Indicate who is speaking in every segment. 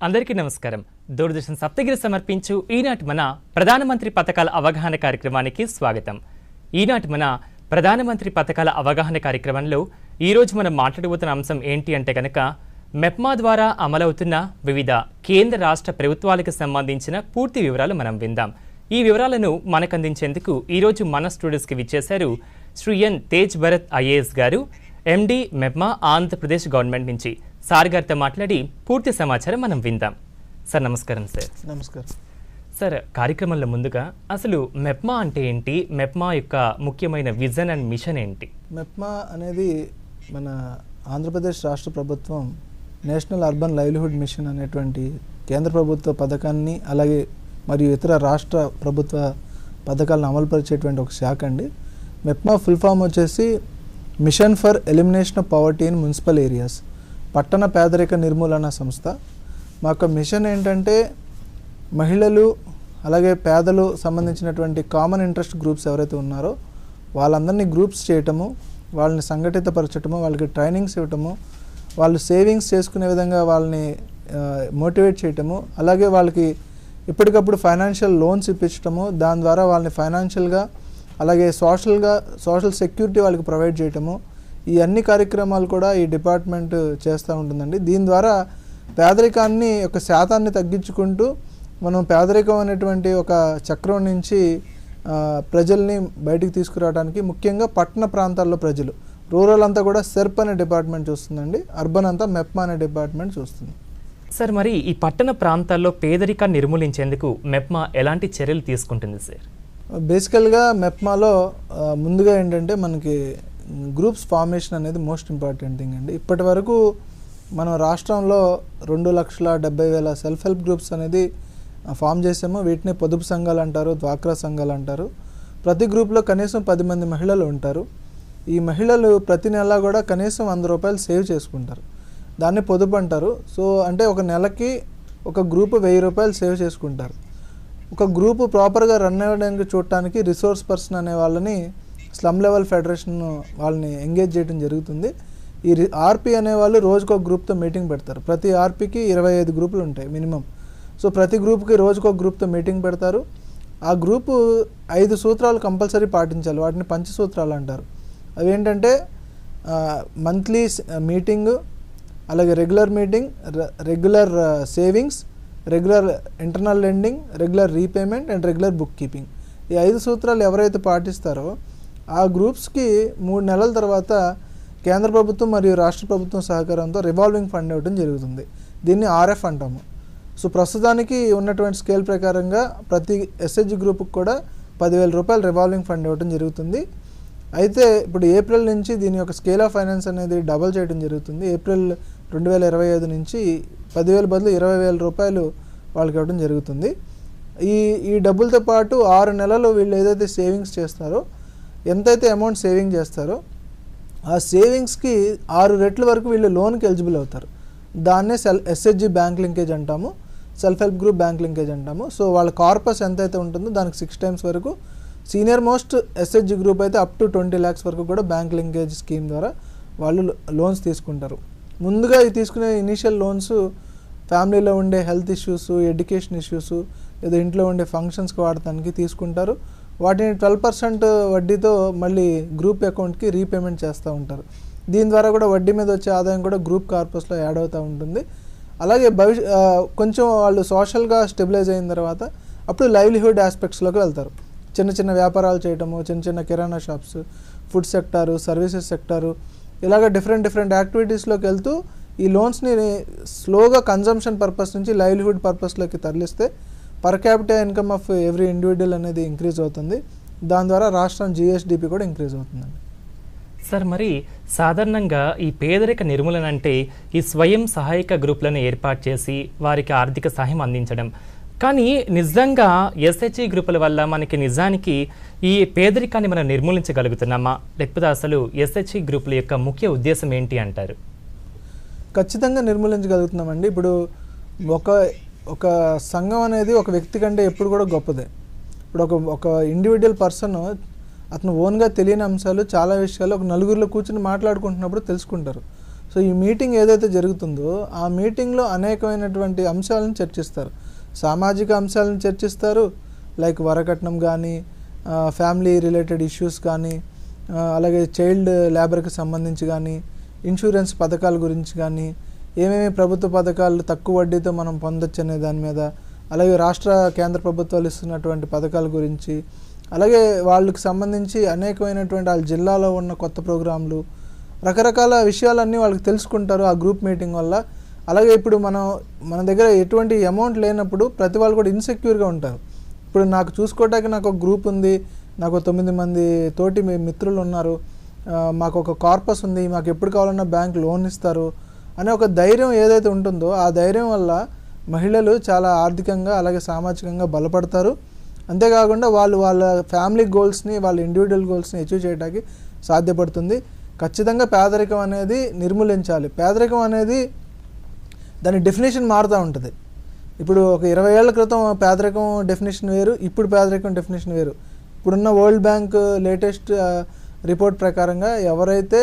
Speaker 1: అందరికీ నమస్కారం. దూరదర్శన్ సప్తగిరి సమర్పించు ఈనాటి మన ప్రధానమంత్రి పథకాల అవగాహన కార్యక్రమానికి స్వాగతం. ఈనాటి మన ప్రధానమంత్రి పథకాల అవగాహన కార్యక్రమంలో ఈరోజు మనం మాట్లాడబోతున్న అంశం ఏంటి అంటే కనుక మెప్మా ద్వారా అమలవుతున్న వివిధ కేంద్ర రాష్ట్ర ప్రభుత్వాలకు సంబంధించిన పూర్తి వివరాలు మనం విందాం. ఈ వివరాలను మనకు అందించేందుకు ఈరోజు మన స్టూడియోస్కి విచ్చేశారు శ్రీ ఎన్ తేజ్ భరత్ ఐఏఎస్ గారు, ఎండి మెప్మా ఆంధ్రప్రదేశ్ గవర్నమెంట్ నుంచి. సార్ గారితో మాట్లాడి పూర్తి సమాచారం మనం విందాం. సార్ నమస్కారం. సార్
Speaker 2: నమస్కారం.
Speaker 1: సార్, కార్యక్రమంలో ముందుగా అసలు మెప్మా అంటే ఏంటి, మెప్మా యొక్క ముఖ్యమైన విజన్ అండ్ మిషన్ ఏంటి?
Speaker 2: మెప్మా అనేది మన ఆంధ్రప్రదేశ్ రాష్ట్ర ప్రభుత్వం నేషనల్ అర్బన్ లైవ్లీహుడ్ మిషన్ అనేటువంటి కేంద్ర ప్రభుత్వ పథకాన్ని అలాగే మరియు ఇతర రాష్ట్ర ప్రభుత్వ పథకాలను అమలుపరిచేటువంటి ఒక శాఖ అండి. మెప్మా ఫుల్ ఫామ్ వచ్చేసి mission for elimination of poverty in municipal areas, పట్టణ పేదరిక నిర్మూలన సంస్థ. మా యొక్క మిషన్ ఏంటంటే మహిళలు అలాగే పేదలు సంబంధించినటువంటి కామన్ ఇంట్రెస్ట్ గ్రూప్స్ ఎవరైతే ఉన్నారో వాళ్ళందరినీ గ్రూప్స్ చేయటము, వాళ్ళని సంఘటితపరచటము, వాళ్ళకి ట్రైనింగ్స్ ఇవ్వటము, వాళ్ళు సేవింగ్స్ చేసుకునే విధంగా వాళ్ళని మోటివేట్ చేయటము, అలాగే వాళ్ళకి ఎప్పటికప్పుడు ఫైనాన్షియల్ లోన్స్ ఇప్పించటము, దాని ద్వారా వాళ్ళని ఫైనాన్షియల్గా అలాగే సోషల్ సెక్యూరిటీ వాళ్ళకి ప్రొవైడ్ చేయటము, ఈ అన్ని కార్యక్రమాలు కూడా ఈ డిపార్ట్మెంట్ చేస్తూ ఉంటుందండి. దీని ద్వారా పేదరికాన్ని ఒక శాతాన్ని తగ్గించుకుంటూ మనం పేదరికం అనేటువంటి ఒక చక్రం నుంచి ప్రజల్ని బయటికి తీసుకురావడానికి, ముఖ్యంగా పట్టణ ప్రాంతాల్లో ప్రజలు, రూరల్ అంతా కూడా సెర్ప్ అనే డిపార్ట్మెంట్ చూస్తుందండి, అర్బన్ అంతా మెప్మా అనే డిపార్ట్మెంట్ చూస్తుంది.
Speaker 1: సార్, మరి ఈ పట్టణ ప్రాంతాల్లో పేదరికాన్ని నిర్మూలించేందుకు మెప్మా ఎలాంటి చర్యలు తీసుకుంటుంది సార్?
Speaker 2: బేసికల్గా మెప్మాలో ముందుగా ఏంటంటే మనకి గ్రూప్స్ ఫార్మేషన్ అనేది మోస్ట్ ఇంపార్టెంట్ థింగ్ అండి. ఇప్పటి వరకు మనం రాష్ట్రంలో 2,70,000 సెల్ఫ్ హెల్ప్ గ్రూప్స్ అనేది ఫామ్ చేసాము. వీటిని పొదుపు సంఘాలు అంటారు, డ్వాక్రా సంఘాలు అంటారు. ప్రతి గ్రూప్లో కనీసం 10 మంది మహిళలు ఉంటారు. ఈ మహిళలు ప్రతి నెల కూడా కనీసం 100 రూపాయలు సేవ్ చేసుకుంటారు. దాన్ని పొదుపు అంటారు. సో అంటే ఒక నెలకి ఒక గ్రూపు 1000 రూపాయలు సేవ్ చేసుకుంటారు. ఒక గ్రూపు ప్రాపర్గా రన్ అవ్వడానికి చూడటానికి రిసోర్స్ పర్సన్ అనే వాళ్ళని స్లమ్ లెవెల్ ఫెడరేషన్ వాళ్ళని ఎంగేజ్ చేయడం జరుగుతుంది. ఈ ఆర్పీ అనేవాళ్ళు రోజుకు ఒక గ్రూప్తో మీటింగ్ పెడతారు. ప్రతి ఆర్పీకి 25 గ్రూపులు ఉంటాయి మినిమం. సో ప్రతి గ్రూప్కి రోజుకు ఒక గ్రూప్తో మీటింగ్ పెడతారు. ఆ గ్రూపు 5 సూత్రాలు కంపల్సరీ పాటించాలి. వాటిని పంచసూత్రాలు అంటారు. అవి ఏంటంటే మంత్లీ మీటింగ్, అలాగే regular meeting, regular savings, regular internal lending, regular repayment and regular book keeping. ఈ 5 సూత్రాలు ఎవరైతే పాటిస్తారో ఆ గ్రూప్స్కి 3 నెలల తర్వాత కేంద్ర ప్రభుత్వం మరియు రాష్ట్ర ప్రభుత్వం సహకారంతో రివాల్వింగ్ ఫండ్ ఇవ్వడం జరుగుతుంది. దీన్ని ఆర్ఎఫ్ అంటాము. సో ప్రస్తుతానికి ఉన్నటువంటి స్కేల్ ప్రకారంగా ప్రతి ఎస్హెచ్ గ్రూప్కి కూడా 10,000 రూపాయలు రివాల్వింగ్ ఫండ్ ఇవ్వడం జరుగుతుంది. అయితే ఇప్పుడు ఏప్రిల్ నుంచి దీని యొక్క స్కేల్ ఆఫ్ ఫైనాన్స్ అనేది డబల్ చేయడం జరుగుతుంది. ఏప్రిల్ 2025 నుంచి 10,000 బదులు 20,000 రూపాయలు వాళ్ళకి ఇవ్వడం జరుగుతుంది. ఈ డబ్బులతో పాటు 6 నెలలు వీళ్ళు ఏదైతే సేవింగ్స్ చేస్తారో, ఎంతైతే అమౌంట్ సేవింగ్ చేస్తారో ఆ సేవింగ్స్కి 6 రెట్ల వరకు వీళ్ళు లోన్కి ఎలిజిబుల్ అవుతారు. దాన్నే ఎస్హెచ్జి బ్యాంక్ లింకేజ్ అంటాము, self help group bank linkage అంటాము. సో వాళ్ళ కార్పస్ ఎంతైతే ఉంటుందో దానికి 6 టైమ్స్ వరకు, సీనియర్ మోస్ట్ ఎస్హెచ్జి గ్రూప్ అయితే అప్ టు 20 lakhs వరకు కూడా బ్యాంక్ లింకేజ్ స్కీమ్ ద్వారా వాళ్ళు లోన్స్ తీసుకుంటారు. ముందుగా ఈ తీసుకునే ఇనీషియల్ లోన్స్ ఫ్యామిలీలో ఉండే హెల్త్ ఇష్యూస్, ఎడ్యుకేషన్ ఇష్యూస్, లేదా ఇంట్లో ఉండే ఫంక్షన్స్కి వాడటానికి తీసుకుంటారు. వాటిని 12% వడ్డీతో మళ్ళీ గ్రూప్ అకౌంట్కి రీపేమెంట్ చేస్తూ ఉంటారు. దీని ద్వారా కూడా వడ్డీ మీద వచ్చే ఆదాయం కూడా గ్రూప్ కార్పస్లో యాడ్ అవుతూ ఉంటుంది. అలాగే కొంచెం వాళ్ళు సోషల్గా స్టెబిలైజ్ అయిన తర్వాత అప్పుడు లైవ్లీహుడ్ ఆస్పెక్ట్స్లోకి వెళ్తారు. చిన్న చిన్న వ్యాపారాలు చేయటము, చిన్న చిన్న కిరాణా shops, food sector, services sector, ఇలాగ డిఫరెంట్ యాక్టివిటీస్లోకి వెళ్తూ ఈ లోన్స్ని స్లోగా కన్జంప్షన్ పర్పస్ నుంచి లైవ్లీహుడ్ పర్పస్లోకి తరలిస్తే per capital income of every individual అనేది ఇంక్రీజ్ అవుతుంది. దాని ద్వారా రాష్ట్రం జిఎస్డిపి కూడా ఇంక్రీజ్ అవుతుందండి.
Speaker 1: సార్, మరి సాధారణంగా ఈ పేదరిక నిర్మూలన అంటే ఈ స్వయం సహాయక గ్రూపులను ఏర్పాటు చేసి వారికి ఆర్థిక సహాయం అందించడం. కానీ నిజంగా ఎస్హెచ్ఈ గ్రూపుల వల్ల మనకి నిజానికి ఈ పేదరికాన్ని మనం నిర్మూలించగలుగుతున్నామా, లేకపోతే అసలు ఎస్హెచ్ఈ గ్రూపుల యొక్క ముఖ్య ఉద్దేశం ఏంటి అంటారు?
Speaker 2: ఖచ్చితంగా నిర్మూలించగలుగుతున్నామండి. ఇప్పుడు ఒక సంఘం అనేది ఒక వ్యక్తి కంటే ఎప్పుడు కూడా గొప్పదే. ఇప్పుడు ఒక ఇండివిజువల్ పర్సన్ అతను ఓన్గా తెలియని అంశాలు చాలా విషయాలు ఒక నలుగురిలో కూర్చొని మాట్లాడుకుంటున్నప్పుడు తెలుసుకుంటారు. సో ఈ మీటింగ్ ఏదైతే జరుగుతుందో ఆ మీటింగ్లో అనేకమైనటువంటి అంశాలను చర్చిస్తారు. సామాజిక అంశాలను చర్చిస్తారు, లైక్ వరకట్నం కానీ, ఫ్యామిలీ రిలేటెడ్ ఇష్యూస్ కానీ, అలాగే చైల్డ్ లేబర్కి సంబంధించి కానీ, ఇన్సూరెన్స్ పథకాల గురించి కానీ, ఏమేమి ప్రభుత్వ పథకాలు తక్కువ వడ్డీతో మనం పొందొచ్చు అనే దాని మీద, అలాగే రాష్ట్ర కేంద్ర ప్రభుత్వాలు ఇస్తున్నటువంటి పథకాల గురించి, అలాగే వాళ్ళకి సంబంధించి అనేకమైనటువంటి వాళ్ళ జిల్లాలో ఉన్న కొత్త ప్రోగ్రాంలు, రకరకాల విషయాలన్నీ వాళ్ళకి తెలుసుకుంటారు ఆ గ్రూప్ మీటింగ్ వల్ల. అలాగే ఇప్పుడు మన దగ్గర ఎటువంటి అమౌంట్ లేనప్పుడు ప్రతి వాళ్ళు కూడా ఇన్సెక్యూర్గా ఉంటారు. ఇప్పుడు నాకు చూసుకోవడానికి నాకు ఒక గ్రూప్ ఉంది, నాకు 9 మంది తోటి మిత్రులు ఉన్నారు, మాకు ఒక కార్పస్ ఉంది, మాకు ఎప్పుడు కావాలన్నా బ్యాంక్ లోన్ ఇస్తారు అనే ఒక ధైర్యం ఏదైతే ఉంటుందో ఆ ధైర్యం వల్ల మహిళలు చాలా ఆర్థికంగా అలాగే సామాజికంగా బలపడతారు. అంతేకాకుండా వాళ్ళ ఫ్యామిలీ గోల్స్ని, వాళ్ళ ఇండివిజువల్ గోల్స్ని అచీవ్ చేయడానికి సాధ్యపడుతుంది. ఖచ్చితంగా పేదరికం అనేది నిర్మూలించాలి. పేదరికం అనేది దాని డెఫినేషన్ మారుతూ ఉంటుంది. ఇప్పుడు ఒక 20 ఏళ్ల క్రితం పేదరికం డెఫినేషన్ వేరు, ఇప్పుడు పేదరికం డెఫినేషన్ వేరు. ఇప్పుడున్న వరల్డ్ బ్యాంక్ లేటెస్ట్ రిపోర్ట్ ప్రకారంగా ఎవరైతే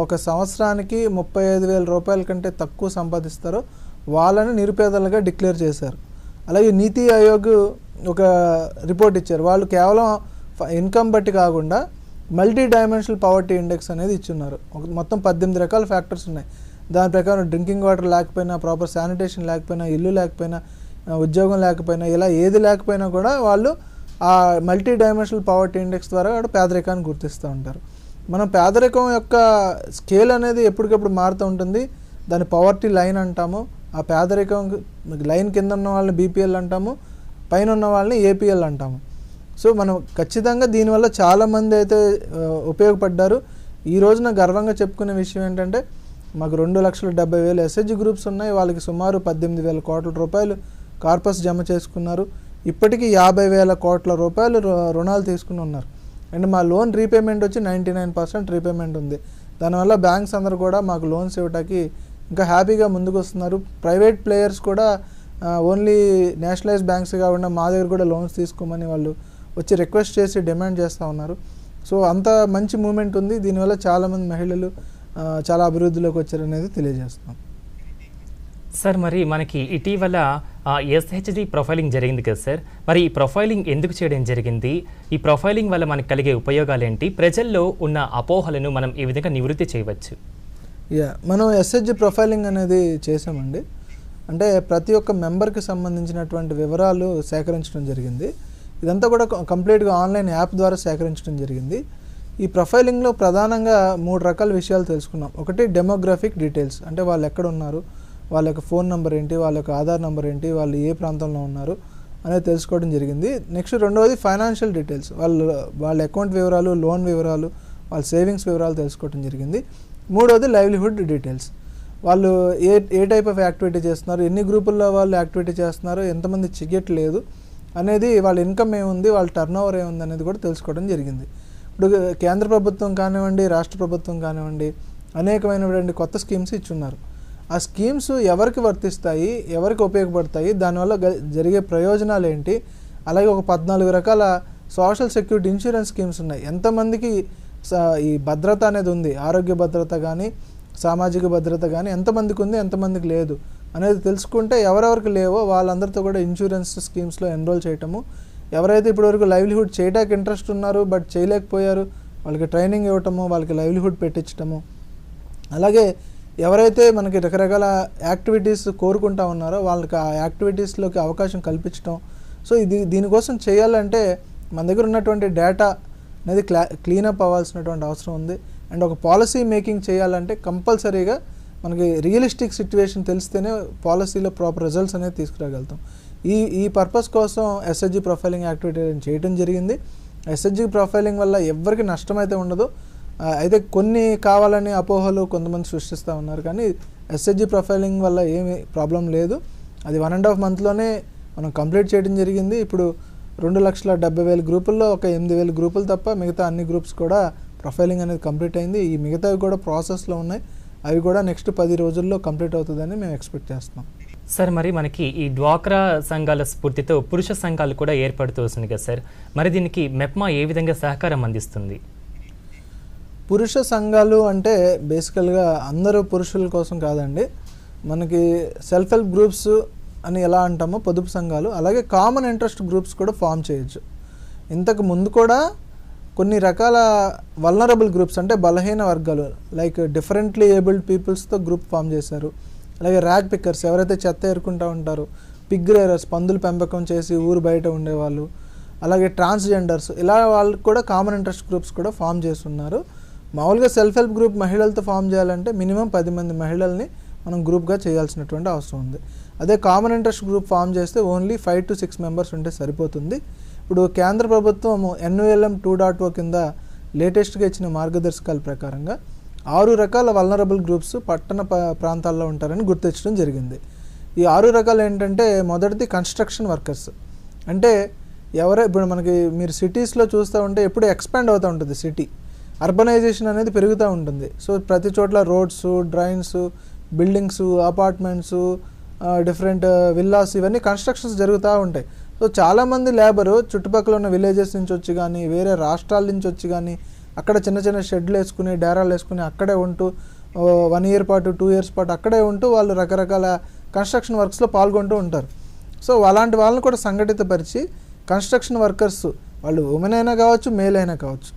Speaker 2: ఒక సంవత్సరానికి 35,000 రూపాయల కంటే తక్కువ సంపాదిస్తారో వాళ్ళని నిరుపేదలుగా డిక్లేర్ చేశారు. అలాగే నీతి ఆయోగ్ ఒక రిపోర్ట్ ఇచ్చారు. వాళ్ళు కేవలం ఇన్కమ్ బట్టి కాకుండా మల్టీ డైమెన్షనల్ పవర్టీ ఇండెక్స్ అనేది ఇచ్చున్నారు. మొత్తం 18 రకాల ఫ్యాక్టర్స్ ఉన్నాయి. దాని ప్రకారం డ్రింకింగ్ వాటర్ లేకపోయినా, ప్రాపర్ శానిటేషన్ లేకపోయినా, ఇల్లు లేకపోయినా, ఉద్యోగం లేకపోయినా, ఇలా ఏది లేకపోయినా కూడా వాళ్ళు ఆ మల్టీ డైమెన్షనల్ పవర్టీ ఇండెక్స్ ద్వారా పేదరికాన్ని గుర్తిస్తూ ఉంటారు. మనం పేదరికం యొక్క స్కేల్ అనేది ఎప్పటికప్పుడు మారుతూ ఉంటుంది. దాని పవర్టీ లైన్ అంటాము. ఆ పేదరికం లైన్ కింద ఉన్న వాళ్ళని బీపీఎల్ అంటాము, పైన ఉన్న వాళ్ళని ఏపీఎల్ అంటాము. సో మనం ఖచ్చితంగా దీనివల్ల చాలామంది అయితే ఉపయోగపడ్డారు. ఈ రోజున గర్వంగా చెప్పుకునే విషయం ఏంటంటే మాకు 2,70,000 ఎస్హెచ్జి గ్రూప్స్ ఉన్నాయి. వాళ్ళకి సుమారు 18,000 కోట్ల రూపాయలు కార్పస్ జమ చేసుకున్నారు. ఇప్పటికీ 50,000 కోట్ల రూపాయలు రుణాలు తీసుకుని ఉన్నారు. అండ్ మా లోన్ రీపేమెంట్ వచ్చి 99% రీపేమెంట్ ఉంది. దానివల్ల బ్యాంక్స్ అందరూ కూడా మాకు లోన్స్ ఇవ్వడానికి ఇంకా హ్యాపీగా ముందుకు వస్తున్నారు. ప్రైవేట్ ప్లేయర్స్ కూడా ఓన్లీ నేషనలైజ్ బ్యాంక్స్ కాకుండా మా దగ్గర కూడా లోన్స్ తీసుకోమని వాళ్ళు వచ్చి రిక్వెస్ట్ చేసి డిమాండ్ చేస్తూ ఉన్నారు. సో అంత మంచి మూమెంట్ ఉంది. దీనివల్ల చాలామంది మహిళలు చాలా అభివృద్ధిలోకి వచ్చారనేది తెలియజేస్తున్నాం.
Speaker 1: సార్, మరి మనకి ఇటీవల ఎస్హెచ్జి ప్రొఫైలింగ్ జరిగింది కదా సార్, మరి ఈ ప్రొఫైలింగ్ ఎందుకు చేయడం జరిగింది? ఈ ప్రొఫైలింగ్ వల్ల మనకు కలిగే ఉపయోగాలు ఏంటి? ప్రజల్లో ఉన్న అపోహలను మనం ఏ విధంగా నివృత్తి చేయవచ్చు?
Speaker 2: మనం ఎస్హెచ్జి ప్రొఫైలింగ్ అనేది చేసామండి. అంటే ప్రతి ఒక్క మెంబర్కి సంబంధించినటువంటి వివరాలు సేకరించడం జరిగింది. ఇదంతా కూడా కంప్లీట్గా ఆన్లైన్ యాప్ ద్వారా సేకరించడం జరిగింది. ఈ ప్రొఫైలింగ్లో ప్రధానంగా 3 రకాల విషయాలు తెలుసుకున్నాం. ఒకటి డెమోగ్రాఫిక్ డీటెయిల్స్, అంటే వాళ్ళు ఎక్కడ ఉన్నారు, వాళ్ళ యొక్క ఫోన్ నెంబర్ ఏంటి, వాళ్ళ యొక్క ఆధార్ నెంబర్ ఏంటి, వాళ్ళు ఏ ప్రాంతంలో ఉన్నారు అనేది తెలుసుకోవడం జరిగింది. నెక్స్ట్ రెండవది ఫైనాన్షియల్ డీటెయిల్స్, వాళ్ళ అకౌంట్ వివరాలు, లోన్ వివరాలు, వాళ్ళ సేవింగ్స్ వివరాలు తెలుసుకోవడం జరిగింది. మూడవది లైవ్లీహుడ్ డీటెయిల్స్, వాళ్ళు ఏ టైప్ ఆఫ్ యాక్టివిటీ చేస్తున్నారు, ఎన్ని గ్రూపుల్లో వాళ్ళు యాక్టివిటీ చేస్తున్నారు, ఎంతమంది చెయ్యట్లేదు అనేది, వాళ్ళ ఇన్కమ్ ఏముంది, వాళ్ళ టర్న్ ఓవర్ ఏముంది అనేది కూడా తెలుసుకోవడం జరిగింది. ఇప్పుడు కేంద్ర ప్రభుత్వం కానివ్వండి, రాష్ట్ర ప్రభుత్వం కానివ్వండి, అనేకమైనటువంటి కొత్త స్కీమ్స్ ఇచ్చున్నారు. ఆ స్కీమ్స్ ఎవరికి వర్తిస్తాయి, ఎవరికి ఉపయోగపడతాయి, దానివల్ల జరిగే ప్రయోజనాలు ఏంటి, అలాగే ఒక 14 రకాల సోషల్ సెక్యూరిటీ ఇన్సూరెన్స్ స్కీమ్స్ ఉన్నాయి. ఎంతమందికి ఈ భద్రత అనేది ఉంది, ఆరోగ్య భద్రత కానీ సామాజిక భద్రత కానీ ఎంతమందికి ఉంది, ఎంతమందికి లేదు అనేది తెలుసుకుంటే ఎవరెవరికి లేవో వాళ్ళందరితో కూడా ఇన్సూరెన్స్ స్కీమ్స్లో ఎన్రోల్ చేయటము, ఎవరైతే ఇప్పటివరకు లైవ్లీహుడ్ చేయడానికి ఇంట్రెస్ట్ ఉన్నారు బట్ చేయలేకపోయారు వాళ్ళకి ట్రైనింగ్ ఇవ్వటము, వాళ్ళకి లైవ్లీహుడ్ పెట్టించటము, అలాగే ఎవరైతే మనకి రకరకాల యాక్టివిటీస్ కోరుకుంటా ఉన్నారో వాళ్ళకి ఆ యాక్టివిటీస్లోకి అవకాశం కల్పించడం. సో దీనికోసం చేయాలంటే మన దగ్గర ఉన్నటువంటి డేటా అనేది క్లీనప్ అవ్వాల్సినటువంటి అవసరం ఉంది. అండ్ ఒక పాలసీ మేకింగ్ చేయాలంటే కంపల్సరీగా మనకి రియలిస్టిక్ సిచ్యువేషన్ తెలిస్తేనే పాలసీలో ప్రాపర్ రిజల్ట్స్ అనేది తీసుకురాగలుగుతాం. ఈ పర్పస్ కోసం ఎస్హెచ్జి ప్రొఫైలింగ్ యాక్టివిటీ చేయడం జరిగింది. ఎస్హెచ్జి ప్రొఫైలింగ్ వల్ల ఎవరికి నష్టమైతే ఉండదు, అయితే కొన్ని కావాలని అపోహలు కొంతమంది సృష్టిస్తూ ఉన్నారు, కానీ ఎస్హెచ్జి ప్రొఫైలింగ్ వల్ల ఏమీ ప్రాబ్లం లేదు. అది 1.5 మంత్లోనే మనం కంప్లీట్ చేయడం జరిగింది. ఇప్పుడు 2,70,000 గ్రూపుల్లో ఒక 8,000 గ్రూపులు తప్ప మిగతా అన్ని గ్రూప్స్ కూడా ప్రొఫైలింగ్ అనేది కంప్లీట్ అయింది. ఈ మిగతావి కూడా ప్రాసెస్లో ఉన్నాయి, అవి కూడా నెక్స్ట్ 10 రోజుల్లో కంప్లీట్ అవుతుందని మేము ఎక్స్పెక్ట్ చేస్తున్నాం.
Speaker 1: సార్, మరి మనకి ఈ డ్వాక్రా సంఘాల స్ఫూర్తితో పురుష సంఘాలు కూడా ఏర్పడుతూ వస్తుంది కదా సార్, మరి దీనికి మెప్మా ఏ విధంగా సహకారం అందిస్తుంది?
Speaker 2: మెప్మా 2019 నుంచి 2020 వరకు 2,70,000 గ్రూపుల్లో 8,000 గ్రూపులు తప్ప మిగతా అన్ని గ్రూప్స్ కూడా ప్రొఫైలింగ్ అనేది కంప్లీట్ అయింది. ఈ మిగతావి కూడా ప్రాసెస్లో ఉన్నాయి, అవి కూడా నెక్స్ట్ 10 రోజుల్లో కంప్లీట్ అవుతుందని మేము ఎక్స్పెక్ట్ చేస్తున్నాం.
Speaker 1: సార్, మరి మనకి ఈ డ్వాక్రా సంఘాల స్ఫూర్తితో పురుష సంఘాలు కూడా ఏర్పడుతూ వస్తుంది కదా సార్, మరి దీనికి మెప్మా ఏ విధంగా సహకారం అందిస్తుంది?
Speaker 2: పురుష సంఘాలు అంటే బేసికల్గా అందరూ పురుషుల కోసం కాదండి. మనకి సెల్ఫ్ హెల్ప్ గ్రూప్స్ అని ఎలా అంటామో పొదుపు సంఘాలు, అలాగే కామన్ ఇంట్రెస్ట్ గ్రూప్స్ కూడా ఫామ్ చేయొచ్చు. ఇంతకు ముందు కూడా కొన్ని రకాల వల్నరబుల్ గ్రూప్స్ అంటే బలహీన వర్గాలు లైక్ డిఫరెంట్లీ ఏబుల్డ్ పీపుల్స్తో గ్రూప్ ఫామ్ చేశారు. అలాగే ర్యాగ్ పిక్కర్స్ ఎవరైతే చెత్త ఏరుకుంటూ ఉంటారో, పిగ్ రేరర్స్ పందులు పెంపకం చేసి ఊరు బయట ఉండేవాళ్ళు, అలాగే ట్రాన్స్జెండర్స్, ఇలా వాళ్ళకి కూడా కామన్ ఇంట్రెస్ట్ గ్రూప్స్ కూడా ఫామ్ చేస్తున్నారు. మామూలుగా సెల్ఫ్ హెల్ప్ గ్రూప్ మహిళలతో ఫామ్ చేయాలంటే మినిమం 10 మంది మహిళల్ని మనం గ్రూప్గా చేయాల్సినటువంటి అవసరం ఉంది. అదే కామన్ ఇంట్రెస్ట్ గ్రూప్ ఫామ్ చేస్తే ఓన్లీ 5 to 6 మెంబర్స్ ఉంటే సరిపోతుంది. ఇప్పుడు కేంద్ర ప్రభుత్వం NULM 2.0 కింద లేటెస్ట్గా ఇచ్చిన మార్గదర్శకాల ప్రకారంగా 6 రకాల వల్నరబుల్ గ్రూప్స్ పట్టణ ప్రాంతాల్లో ఉంటారని గుర్తించడం జరిగింది. ఈ 6 రకాలు ఏంటంటే, మొదటిది కన్స్ట్రక్షన్ వర్కర్స్. అంటే ఇప్పుడు మనకి మీరు సిటీస్లో చూస్తూ ఉంటే ఎప్పుడు ఎక్స్పాండ్ అవుతూ ఉంటుంది సిటీ, అర్బనైజేషన్ అనేది పెరుగుతూ ఉంటుంది. సో ప్రతి చోట్ల roads, drains, buildings, apartments, different villas, ఇవన్నీ కన్స్ట్రక్షన్స్ జరుగుతూ ఉంటాయి. సో చాలామంది లేబరు చుట్టుపక్కల ఉన్న విలేజెస్ నుంచి వచ్చి కానీ, వేరే రాష్ట్రాల నుంచి వచ్చి కానీ, అక్కడ చిన్న చిన్న షెడ్లు వేసుకుని, డేరాలు వేసుకుని అక్కడే ఉంటూ 1 year పాటు 2 years పాటు అక్కడే ఉంటూ వాళ్ళు రకరకాల కన్స్ట్రక్షన్ వర్క్స్లో పాల్గొంటూ ఉంటారు. సో అలాంటి వాళ్ళని కూడా సంఘటితపరిచి కన్స్ట్రక్షన్ వర్కర్స్, వాళ్ళు ఉమెన్ అయినా కావచ్చు, మేల్ అయినా కావచ్చు,